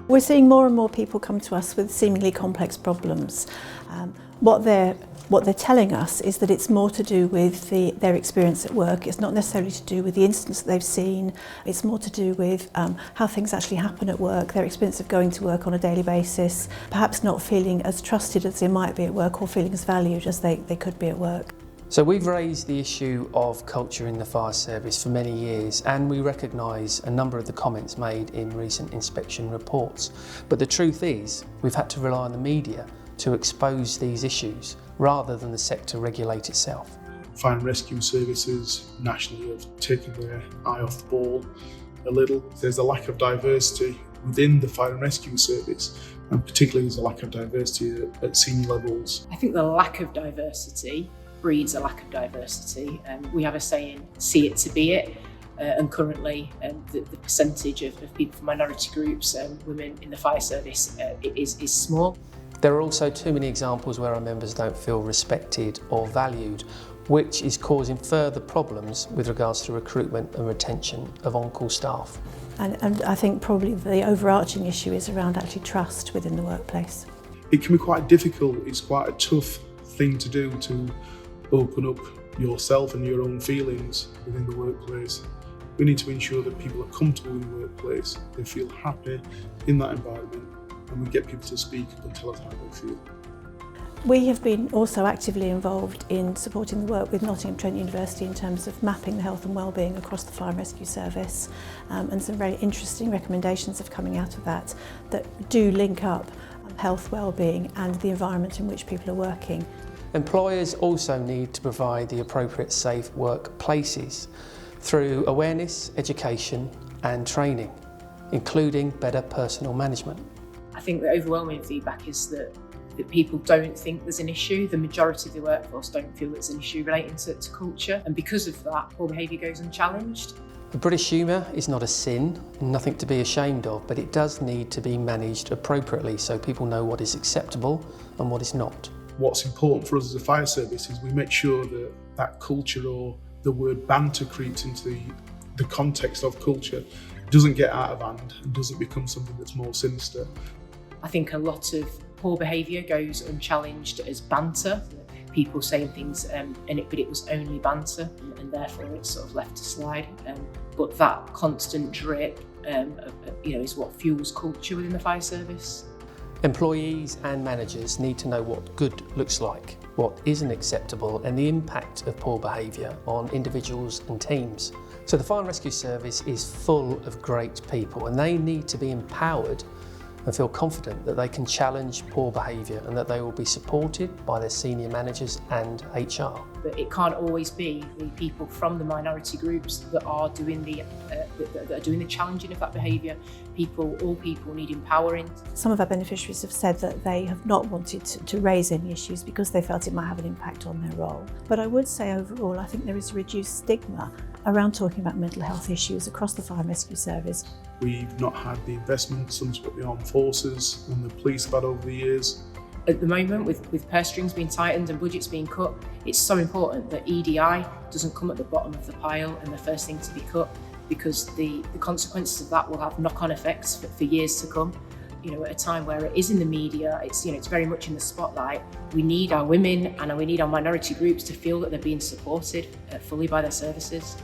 We're seeing more and more people come to us with seemingly complex problems. What they're telling us is that it's more to do with their experience at work. It's not necessarily to do with the incidents that they've seen. It's more to do with how things actually happen at work, their experience of going to work on a daily basis, perhaps not feeling as trusted as they might be at work or feeling as valued as they could be at work. So we've raised the issue of culture in the fire service for many years, and we recognise a number of the comments made in recent inspection reports. But the truth is, we've had to rely on the media to expose these issues rather than the sector regulate itself. Fire and rescue services nationally have taken their eye off the ball a little. There's a lack of diversity within the fire and rescue service, and particularly there's a lack of diversity at senior levels. I think the lack of diversity breeds a lack of diversity. We have a saying, see it to be it, and currently the percentage of people from minority groups, women in the fire service is small. There are also too many examples where our members don't feel respected or valued, which is causing further problems with regards to recruitment and retention of on-call staff. And I think probably the overarching issue is around actually trust within the workplace. It can be quite difficult, it's quite a tough thing to do to open up yourself and your own feelings within the workplace. We need to ensure that people are comfortable in the workplace, they feel happy in that environment, and we get people to speak and tell us how they feel. We have been also actively involved in supporting the work with Nottingham Trent University in terms of mapping the health and wellbeing across the fire and rescue service, and some very interesting recommendations have coming out of that do link up health, wellbeing and the environment in which people are working. Employers also need to provide the appropriate safe workplaces through awareness, education and training, including better personal management. I think the overwhelming feedback is that people don't think there's an issue. The majority of the workforce don't feel there's an issue relating to culture, and because of that, poor behaviour goes unchallenged. The British humour is not a sin, nothing to be ashamed of, but it does need to be managed appropriately so people know what is acceptable and what is not. What's important for us as a fire service is we make sure that that culture, or the word banter, creeps into the context of culture, doesn't get out of hand and doesn't become something that's more sinister. I think a lot of poor behaviour goes unchallenged as banter. People saying things but it was only banter, and therefore it's sort of left to slide. But that constant drip is what fuels culture within the fire service. Employees and managers need to know what good looks like, what isn't acceptable, and the impact of poor behaviour on individuals and teams. So the Fire and Rescue Service is full of great people, and they need to be empowered and feel confident that they can challenge poor behaviour and that they will be supported by their senior managers and HR. But it can't always be the people from the minority groups that are doing the challenging of that behaviour. All people need empowering. Some of our beneficiaries have said that they have not wanted to raise any issues because they felt it might have an impact on their role. But I would say overall, I think there is a reduced stigma around talking about mental health issues across the Fire and Rescue Service. We've not had the investment some of what the armed forces and the police have had over the years. At the moment, with purse strings being tightened and budgets being cut, it's so important that EDI doesn't come at the bottom of the pile and the first thing to be cut, because the consequences of that will have knock-on effects for years to come. At a time where it is in the media, it's very much in the spotlight. We need our women and we need our minority groups to feel that they're being supported fully by their services.